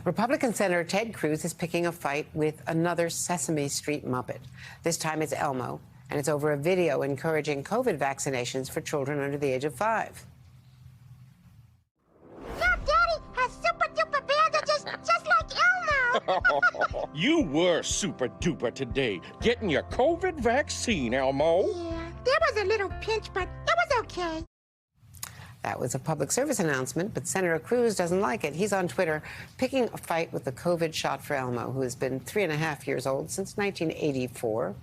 Republican Senator Ted Cruz is picking a fight with another Sesame Street Muppet. This time it's Elmo, and it's over a video encouraging COVID vaccinations for children under the age of 5. Now Daddy has super-duper bandages just like Elmo. You were super duper today, getting your COVID vaccine, Elmo. Yeah, there was a little pinch, but it was okay. That was a public service announcement, but Senator Cruz doesn't like it. He's on Twitter picking a fight with the COVID shot for Elmo, who has been 3.5 years old since 1984.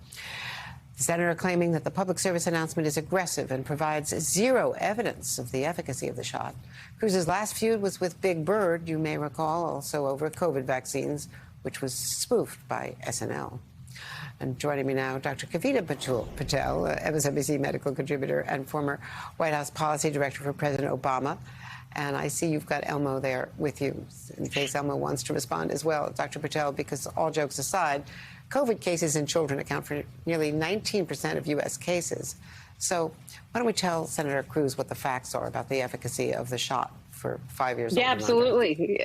The senator claiming that the public service announcement is aggressive and provides zero evidence of the efficacy of the shot. Cruz's last feud was with Big Bird, you may recall, also over COVID vaccines, which was spoofed by SNL. And joining me now, Dr. Kavita Patel, MSNBC medical contributor and former White House policy director for President Obama. And I see you've got Elmo there with you, in case Elmo wants to respond as well. Dr. Patel, because all jokes aside, COVID cases in children account for nearly 19% of U.S. cases. So why don't we tell Senator Cruz what the facts are about the efficacy of the shot for 5 years old? Yeah, absolutely.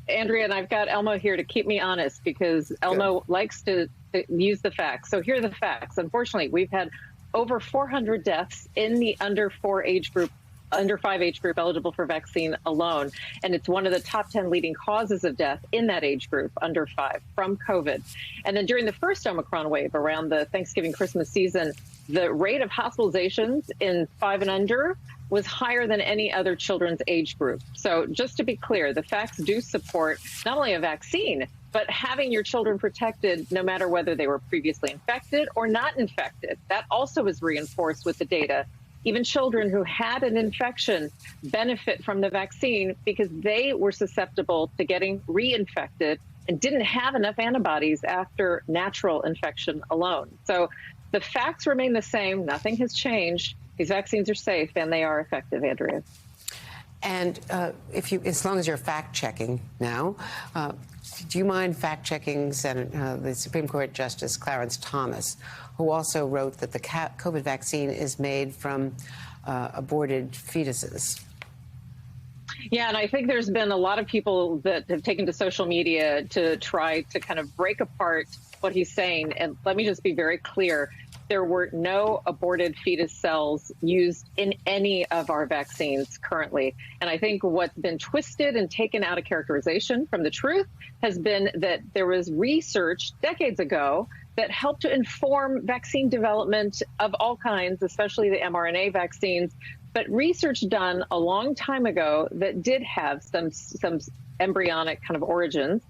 Andrea, and I've got Elmo here to keep me honest, because Elmo likes to use the facts. So here are the facts. Unfortunately, we've had over 400 deaths in the under 5 age group eligible for vaccine alone. And it's one of the top 10 leading causes of death in that age group, under 5, from COVID. And then during the first Omicron wave around the Thanksgiving, Christmas season, the rate of hospitalizations in 5 and under was higher than any other children's age group. So just to be clear, the facts do support not only a vaccine, but having your children protected no matter whether they were previously infected or not infected. That also was reinforced with the data. Even children who had an infection benefit from the vaccine because they were susceptible to getting reinfected and didn't have enough antibodies after natural infection alone. So the facts remain the same. Nothing has changed. These vaccines are safe and they are effective, Andrea. And as long as you're fact-checking now, do you mind fact-checking the Supreme Court Justice Clarence Thomas, who also wrote that the COVID vaccine is made from aborted fetuses? Yeah, and I think there's been a lot of people that have taken to social media to try to kind of break apart what he's saying. And let me just be very clear. There were no aborted fetus cells used in any of our vaccines currently. And I think what's been twisted and taken out of characterization from the truth has been that there was research decades ago that helped to inform vaccine development of all kinds, especially the mRNA vaccines, but research done a long time ago that did have some embryonic kind of origins.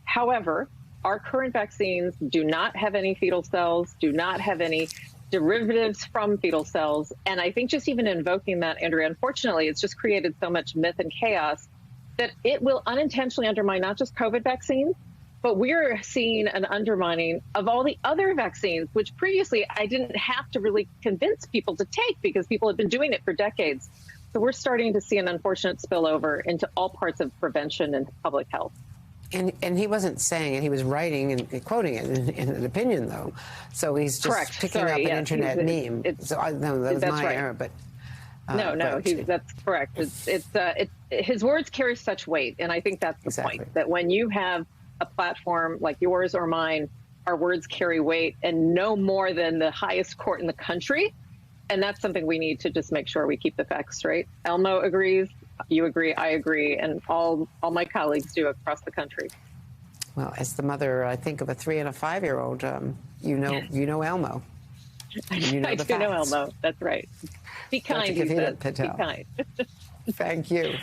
However, our current vaccines do not have any fetal cells, do not have any derivatives from fetal cells. And I think just even invoking that, Andrea, unfortunately, it's just created so much myth and chaos that it will unintentionally undermine not just COVID vaccines, but we're seeing an undermining of all the other vaccines, which previously I didn't have to really convince people to take because people have been doing it for decades. So we're starting to see an unfortunate spillover into all parts of prevention and public health. And he wasn't saying it, he was writing and quoting it in an opinion, though. So he's just picking up an internet meme. So no, that was my error, but... that's correct. His words carry such weight, and I think that's the point, that when you have a platform like yours or mine, our words carry weight and no more than the highest court in the country, and that's something we need to just make sure we keep the facts straight. Elmo agrees. You agree, I agree, and all my colleagues do across the country. Well, as the mother, I think, of a 3- and 5-year-old, you know Elmo. You know I do know Elmo. That's right. Be kind, he says. Be kind. Thank you.